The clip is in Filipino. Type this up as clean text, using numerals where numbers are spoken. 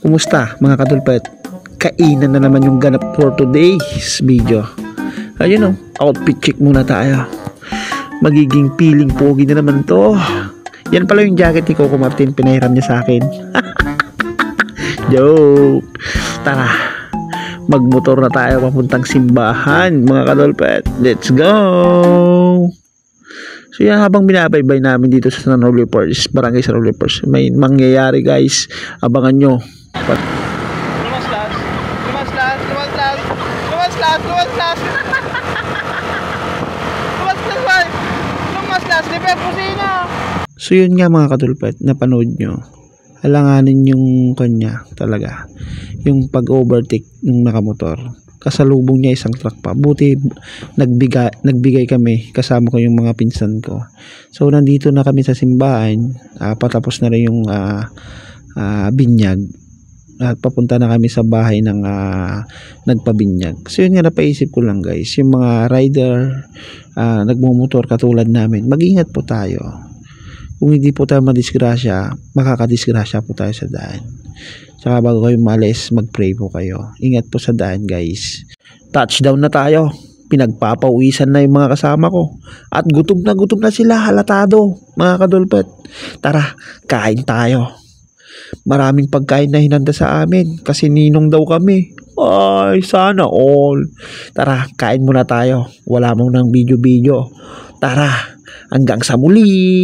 Kumusta mga kadulpet? Kainan na naman yung ganap for today's video. Ayun o, outfit check muna tayo. Magiging feeling pogi na naman to. Yan pala yung jacket ni Coco Martin, pinahiram niya sa akin. Joke. Tara, magmotor na tayo papuntang simbahan mga kadulpet. Let's go. So yan, habang binabaybay namin dito sa San Rolipers, Barangay San Rolipers, may mangyayari guys. Abangan nyo. So yun nga mga kadulpet, napanood nyo. Alanganin yung kanya talaga. Yung pag-overtake ng nakamotor. Kasalubong niya isang truck pa. Buti nagbigay kami, kasama ko yung mga pinsan ko. So nandito na kami sa simbahan, patapos na rin yung binyag at papunta na kami sa bahay ng nagpabinyag. So yun nga, napaisip ko lang guys, yung mga rider nagmumotor katulad namin, mag-ingat po tayo. Kung hindi po tayo madisgrasya, makakadisgrasya po tayo sa daan. Saka bago kayo malis, mag-pray po kayo. Ingat po sa daan guys. Touchdown na tayo. Pinagpapawisan na yung mga kasama ko. At gutom na sila, halatado mga kadulpet. Tara, kain tayo. Maraming pagkain na hinanda sa amin kasi ninong daw kami. Ay, sana all. Tara, kain muna tayo. Wala mong ng video. Tara, hanggang sa muli.